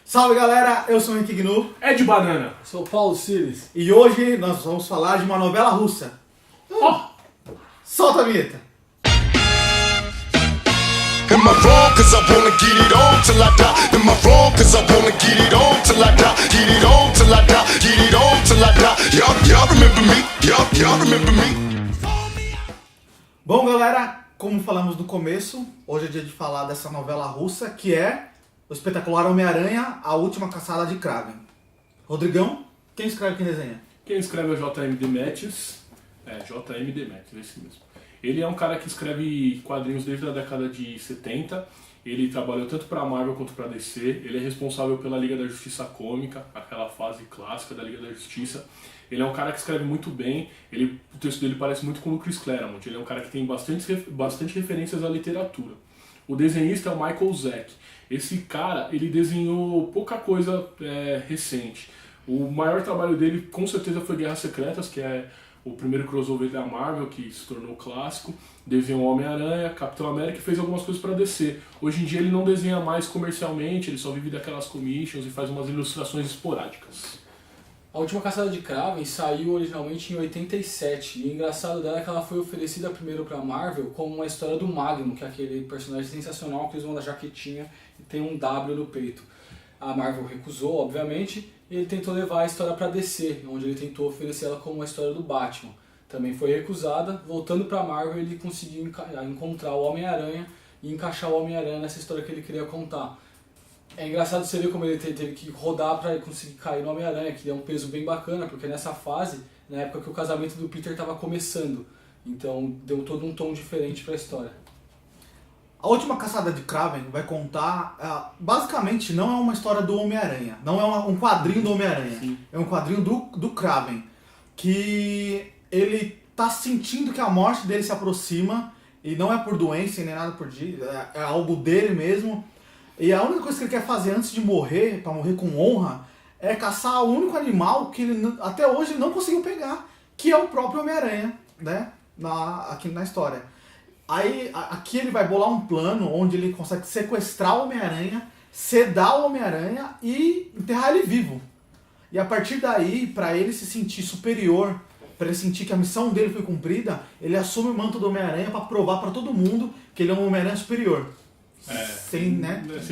Salve galera, eu sou o Henrique Gnu. É de banana. Sou o Paulo Siles. E hoje nós vamos falar de uma novela russa. Solta a vinheta. Am I wrong? Cause I wanna get it on till I die. Am I wrong? Cause I wanna get it on till I die. Get it on till I die. Get it on till I die. Y'all remember me? Y'all remember me? Bom galera, como falamos no começo, hoje é dia de falar dessa novela russa que é o espetacular Homem-Aranha, A Última Caçada de Kraven. Rodrigão, quem escreve, quem desenha? Quem escreve é o J.M. Demetrius. J.M. Demetrius, esse mesmo. Ele é um cara que escreve quadrinhos desde a década de 70. Ele trabalhou tanto para a Marvel quanto para a DC. Ele é responsável pela Liga da Justiça Cômica, aquela fase clássica da Liga da Justiça. Ele é um cara que escreve muito bem. O texto dele parece muito com o Chris Claremont. Ele é um cara que tem bastante referências à literatura. O desenhista é o Michael Zack. Esse cara, ele desenhou pouca coisa recente. O maior trabalho dele, com certeza, foi Guerras Secretas, que é o primeiro crossover da Marvel, que se tornou clássico. Desenhou Homem-Aranha, Capitão América e fez algumas coisas para DC. Hoje em dia ele não desenha mais comercialmente, ele só vive daquelas commissions e faz umas ilustrações esporádicas. A Última Caçada de Kraven saiu originalmente em 87 e o engraçado dela é que ela foi oferecida primeiro para Marvel como uma história do Magnum, que é aquele personagem sensacional que eles usam na jaquetinha e tem um W no peito. A Marvel recusou, obviamente, e ele tentou levar a história para DC, onde ele tentou oferecer ela como uma história do Batman. Também foi recusada. Voltando para Marvel, ele conseguiu encontrar o Homem-Aranha e encaixar o Homem-Aranha nessa história que ele queria contar. É engraçado você ver como ele teve que rodar para conseguir cair no Homem-Aranha, que é um peso bem bacana, porque nessa fase, na época que o casamento do Peter estava começando, então deu todo um tom diferente para a história. A Última Caçada de Kraven vai contar, basicamente não é uma história do Homem-Aranha, não é um quadrinho do Homem-Aranha, é um quadrinho do Kraven, que ele tá sentindo que a morte dele se aproxima, e não é por doença nem nada por dia, é algo dele mesmo. E a única coisa que ele quer fazer antes de morrer, para morrer com honra, é caçar o único animal que ele até hoje não conseguiu pegar, que é o próprio Homem-Aranha, né? Aqui na história. Aí aqui ele vai bolar um plano onde ele consegue sequestrar o Homem-Aranha, sedar o Homem-Aranha e enterrar ele vivo. E a partir daí, para ele se sentir superior, para ele sentir que a missão dele foi cumprida, ele assume o manto do Homem-Aranha para provar para todo mundo que ele é um Homem-Aranha superior. Sem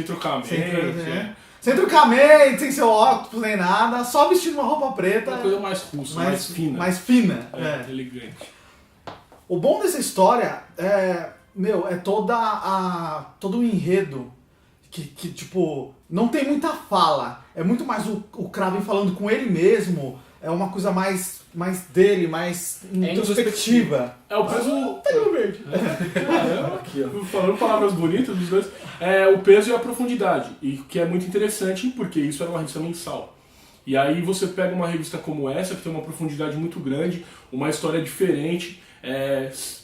trocamento. Sem trocamento, sem seu óculos, nem nada, só vestindo uma roupa preta. Uma coisa mais russa, mais fina. Mais fina. Elegante. O bom dessa história é todo o enredo que tipo, não tem muita fala. É muito mais o Kraven falando com ele mesmo. É uma coisa mais dele, mais introspectiva. É o peso. Verde. Aqui, ó. Falando palavras bonitas dos dois, o peso e a profundidade. E que é muito interessante porque isso era uma revista mensal. E aí você pega uma revista como essa, que tem uma profundidade muito grande, uma história diferente,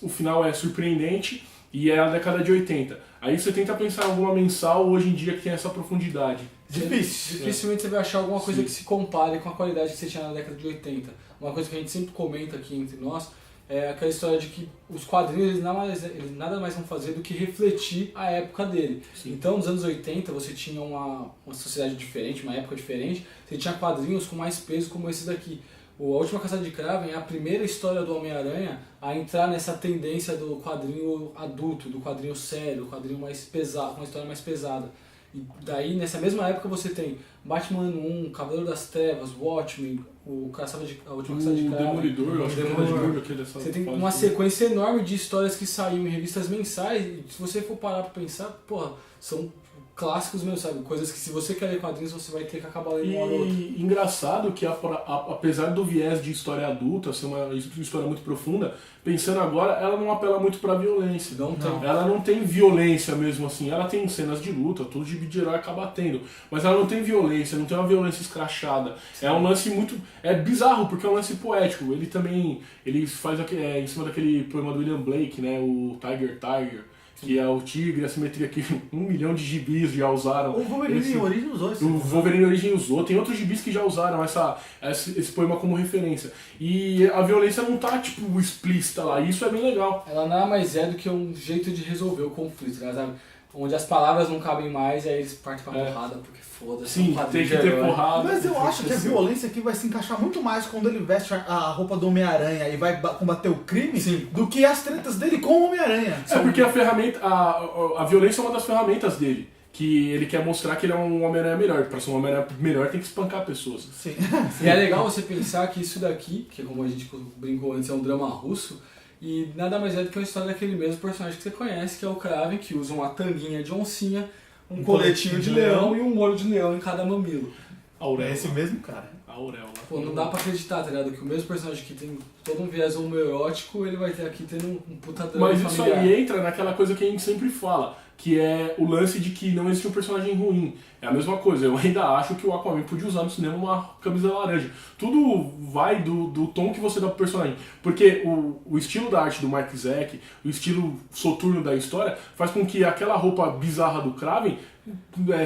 o final é surpreendente e é a década de 80. Aí você tenta pensar em alguma mensal hoje em dia que tem essa profundidade. Dificilmente você vai achar alguma coisa que se compare com a qualidade que você tinha na década de 80. Uma coisa que a gente sempre comenta aqui entre nós é aquela história de que os quadrinhos eles nada mais vão fazer do que refletir a época dele. Sim. Então, nos anos 80 você tinha uma sociedade diferente, uma época diferente, você tinha quadrinhos com mais peso como esse daqui. A Última Caçada de Kraven é a primeira história do Homem-Aranha a entrar nessa tendência do quadrinho adulto, do quadrinho sério, do quadrinho mais pesado, uma história mais pesada. E daí, nessa mesma época, você tem Batman Ano 1, Cavaleiro das Trevas, Watchmen, A Última Caçada de Kraven, Demolidor, acho que é o Demolidor aqui dessa você tem fase uma toda. sequência enorme de histórias que saíram em revistas mensais e se você for parar pra pensar, porra, são clássicos mesmo, sabe? Coisas que se você quer ler quadrinhos, você vai ter que acabar lendo uma ou outra. E engraçado que apesar do viés de história adulta, ser uma história muito profunda, pensando agora, ela não apela muito pra violência. Não. Ela não tem violência mesmo assim, ela tem cenas de luta, todo gibi de herói acaba tendo, mas ela não tem violência, não tem uma violência escrachada. Sim. É um lance muito... É bizarro, porque é um lance poético. Ele faz em cima daquele poema do William Blake, né, o Tiger, que é o tigre, a simetria que 1 milhão de gibis já usaram. O Wolverine em Origem usou isso. O Wolverine em Origem usou. Tem outros gibis que já usaram esse poema como referência. E a violência não tá, tipo, explícita lá. E isso é bem legal. Ela nada mais é do que um jeito de resolver o conflito, né, sabe? onde as palavras não cabem mais e aí eles partem pra porrada, porque foda-se. Sim, tem que ter porrada. Mas eu acho que a violência aqui vai se encaixar muito mais quando ele veste a roupa do Homem-Aranha e vai combater o crime do que as tretas dele com o Homem-Aranha. É porque a violência é uma das ferramentas dele. Que ele quer mostrar que ele é um Homem-Aranha melhor. Pra ser um Homem-Aranha melhor tem que espancar pessoas. Sim. E é legal você pensar que isso daqui, que como a gente brincou antes, é um drama russo, e nada mais é do que uma história daquele mesmo personagem que você conhece, que é o Kraven, que usa uma tanguinha de oncinha, um coletinho de leão e um olho de leão em cada mamilo. Auréola. É esse mesmo cara. Auréola. Pô, não dá pra acreditar, tá ligado? Que o mesmo personagem que tem todo um viés homoerótico, ele vai ter aqui tendo um puta drama Mas isso familiar. aí entra naquela coisa que a gente sempre fala, que é o lance de que não existe um personagem ruim. É a mesma coisa, eu ainda acho que o Aquaman podia usar no cinema uma camisa laranja. Tudo vai do tom que você dá pro personagem. Porque o estilo da arte do Mark Zack, o estilo soturno da história, faz com que aquela roupa bizarra do Kraven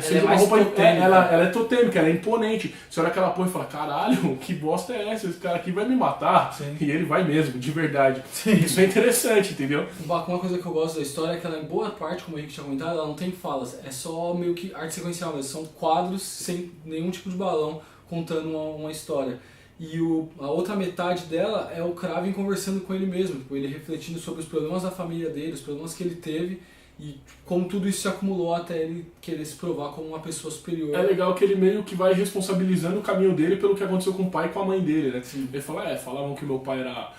seja uma roupa. Ela é totêmica, ela é imponente. Você olha aquela porra e fala, caralho, que bosta é essa? Esse cara aqui vai me matar. Sim. E ele vai mesmo, de verdade. Sim. Isso é interessante, entendeu? Uma coisa que eu gosto da história é que ela, em boa parte, como a gente tinha comentado, ela não tem falas. É só meio que arte sequencial mesmo. São quadros sem nenhum tipo de balão contando uma história. E a outra metade dela é o Kraven conversando com ele mesmo, com ele refletindo sobre os problemas da família dele, os problemas que ele teve e como tudo isso se acumulou até ele querer se provar como uma pessoa superior. É legal que ele meio que vai responsabilizando o caminho dele pelo que aconteceu com o pai e com a mãe dele, né? Sim. Ele fala, falavam que meu pai era...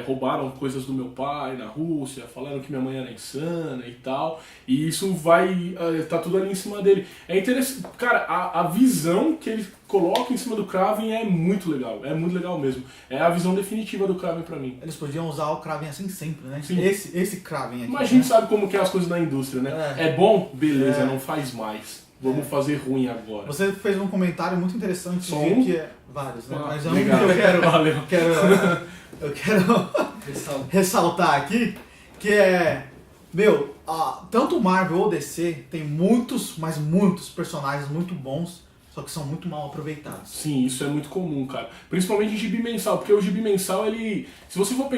roubaram coisas do meu pai na Rússia, falaram que minha mãe era insana e tal, e isso vai... tá tudo ali em cima dele. É interessante, cara, a visão que ele coloca em cima do Kraven é muito legal mesmo. É a visão definitiva do Kraven pra mim. Eles podiam usar o Kraven assim sempre, né? Sim. Esse Kraven aqui. Mas a gente sabe como que é as coisas na indústria, né? É bom? Beleza, não faz mais. Vamos fazer ruim agora. Você fez um comentário muito interessante Só um? que é vários, né? Mas é um Obrigado. que eu quero, Valeu. eu quero ressaltar aqui, que é, tanto Marvel ou DC tem muitos, mas muitos personagens muito bons, só que são muito mal aproveitados. Sim, isso é muito comum, cara. Principalmente em gibi mensal, porque o gibi mensal, ele... Se você for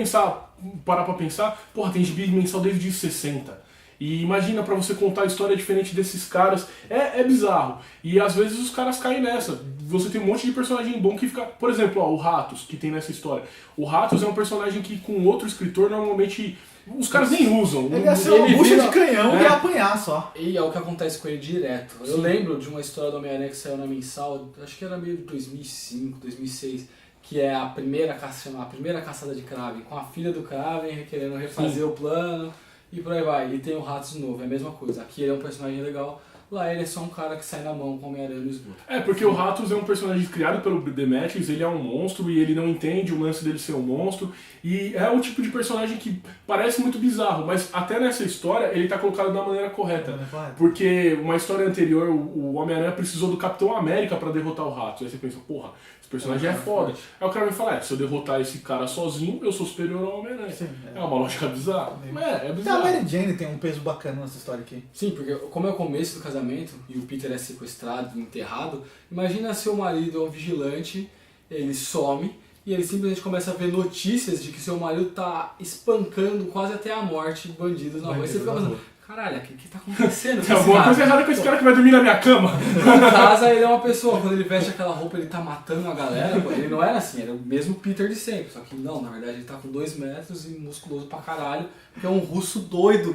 parar pra pensar, porra, tem gibi mensal desde os 60. E imagina pra você contar a história diferente desses caras, é bizarro. E às vezes os caras caem nessa. Você tem um monte de personagem bom que fica... Por exemplo, o Ratos, que tem nessa história. O Ratos é um personagem que com outro escritor normalmente... Os caras nem usam. Ele ia ser uma bucha de canhão e ia apanhar só. E é o que acontece com ele direto. Eu lembro de uma história do Homem-Aranha que saiu na mensal, acho que era meio de 2005, 2006, que é a primeira caçada de Kraven, com a filha do Kraven querendo refazer o plano e por aí vai. E tem o Ratos de novo, é a mesma coisa. Aqui ele é um personagem legal, lá ele é só um cara que sai na mão com o Homem-Aranha no esgoto. Porque o Ratos é um personagem criado pelo Demetrius, ele é um monstro e ele não entende o lance dele ser um monstro. E é um tipo de personagem que parece muito bizarro, mas até nessa história ele tá colocado da maneira correta. Porque uma história anterior, o Homem-Aranha precisou do Capitão América pra derrotar o Ratos. Aí você pensa, porra, esse personagem é foda. Aí o cara vai falar, se eu derrotar esse cara sozinho, eu sou superior ao Homem-Aranha. É uma lógica bizarra. É bizarro. A Mary Jane tem um peso bacana nessa história aqui. Sim, porque como é o começo do casamento e o Peter é sequestrado, enterrado, imagina seu marido é um vigilante, ele some e ele simplesmente começa a ver notícias de que seu marido tá espancando quase até a morte bandidos na rua. E você fica pensando, caralho, o que tá acontecendo? Tem alguma coisa errada com esse cara que vai dormir na minha cama. Em casa ele é uma pessoa, quando ele veste aquela roupa ele tá matando a galera, pô, ele não era assim, era o mesmo Peter de sempre, só que não, na verdade ele tá com 2 metros e musculoso pra caralho, que é um russo doido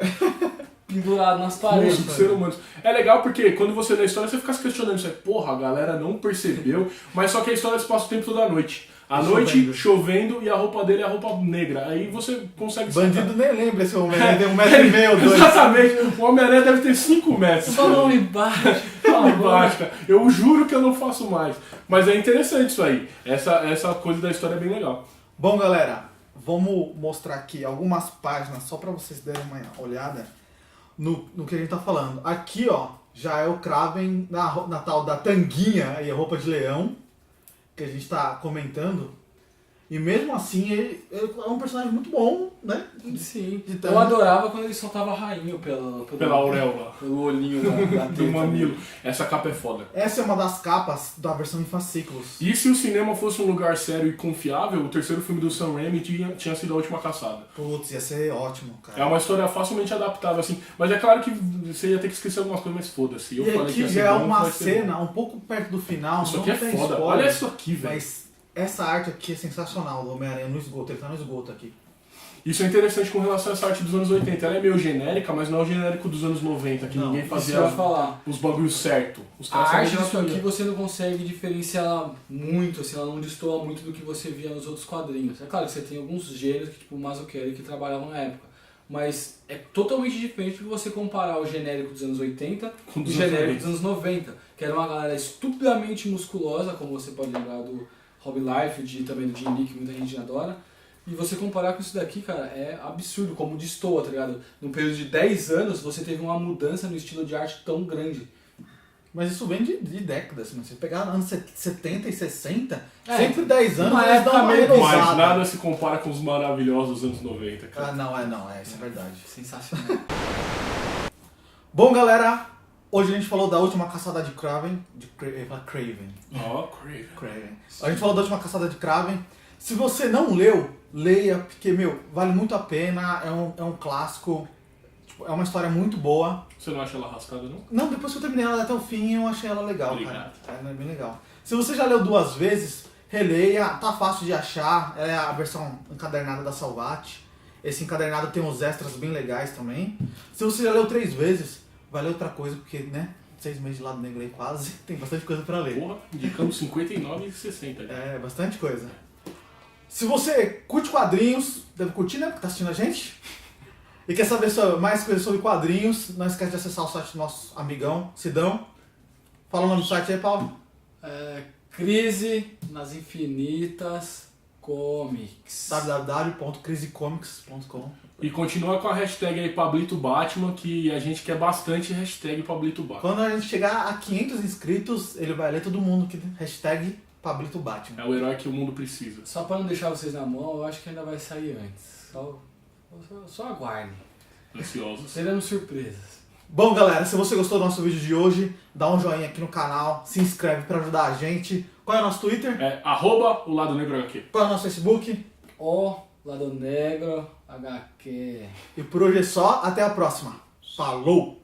pendurado nas paredes. Monstro de ser humanos. É legal porque quando você lê a história você fica se questionando isso aí, porra, a galera não percebeu, mas só que a história se passa o tempo todo à noite. À noite, chovendo, e a roupa dele é a roupa negra. Aí você consegue... Bandido nem lembra esse Homem-Aranha, tem 1,5 m, 2. Exatamente. O Homem-Aranha deve ter 5 metros. Só não me bate. Não bate, cara. Eu juro que eu não faço mais. Mas é interessante isso aí. Essa coisa da história é bem legal. Bom, galera, vamos mostrar aqui algumas páginas, só pra vocês darem uma olhada no que a gente tá falando. Aqui, ó, já é o Kraven na tal da tanguinha e a roupa de leão, que a gente tá comentando. E mesmo assim, ele é um personagem muito bom, né? Sim. Então- Eu adorava quando ele soltava rainho Pela auréola. pelo olhinho da Do teta. mamilo. Essa capa é foda. Essa é uma das capas da versão em fascículos. E se o cinema fosse um lugar sério e confiável, o terceiro filme do Sam Raimi tinha sido A Última Caçada. Putz, ia ser ótimo, cara. É uma história facilmente adaptável, assim. Mas é claro que você ia ter que esquecer algumas coisas, mas foda-se. Eu E falei que aqui ia ser já é bom, uma vai ser cena bom. um pouco perto do final. Isso não aqui é tem foda. spoiler, Olha isso aqui, velho. Mas essa arte aqui é sensacional, do Homem-Aranha no esgoto. Ele tá no esgoto aqui. Isso é interessante com relação a essa arte dos anos 80. Ela é meio genérica, mas não é o genérico dos anos 90, que Não, ninguém Isso fazia eu ia falar. os bagulhos certo. Os A caras arte sabiam disso fazer. aqui você não consegue diferenciar ela muito, assim, ela não destoa muito do que você via nos outros quadrinhos. É claro que você tem alguns gêneros, que, tipo o Mazzucchelli, que trabalhavam na época. Mas é totalmente diferente de você comparar o genérico dos anos 80 Com e o dos genérico anos dos anos 90, que era uma galera estupidamente musculosa, como você pode lembrar do Rob Liefeld e também do Jim Lee, que muita gente adora. E você comparar com isso daqui, cara, é absurdo, como destoa, tá ligado? Num período de 10 anos, você teve uma mudança no estilo de arte tão grande. Mas isso vem de décadas, né? Se pegar anos 70 e 60, É, sempre 10 anos uma eles época dão uma meio Mas renovada. nada se compara com os maravilhosos anos 90, cara. Ah, não, isso é verdade. Sensacional. Bom, galera, hoje a gente falou da última caçada de Kraven. Craven. Ó, Craven. Craven. A gente falou da última caçada de Kraven. Se você não leu, leia, porque, meu, vale muito a pena. É um clássico. Tipo, é uma história muito boa. Você não acha ela rascada, não? Não, depois que eu terminei ela até o fim, eu achei ela legal, Obrigado. cara. É bem legal. Se você já leu 2 vezes, releia, tá fácil de achar. É a versão encadernada da Salvat. Esse encadernado tem uns extras bem legais também. Se você já leu 3 vezes, vai ler outra coisa, porque, né, 6 meses de lado negro aí quase, tem bastante coisa pra ler. Porra, indicando 59 e 60. Né? É, bastante coisa. Se você curte quadrinhos, deve curtir, né, porque tá assistindo a gente. E quer saber mais coisas sobre quadrinhos, não esquece de acessar o site do nosso amigão, Sidão. Fala o nome do site aí, Paulo. Crise nas Infinitas Comics. www.crisecomics.com. E continua com a hashtag aí Pablito Batman, que a gente quer bastante hashtag Pablito Batman. Quando a gente chegar a 500 inscritos, ele vai ler todo mundo que hashtag Pablito Batman. É o herói que o mundo precisa. Só pra não deixar vocês na mão, eu acho que ainda vai sair antes. Só aguardem. Ansiosos. Teremos surpresas. Bom, galera, se você gostou do nosso vídeo de hoje, dá um joinha aqui no canal, se inscreve pra ajudar a gente. Qual é o nosso Twitter? É o Lado Negro HQ. Qual é o nosso Facebook? O Lado Negro HQ. E por hoje é só, até a próxima. Falou!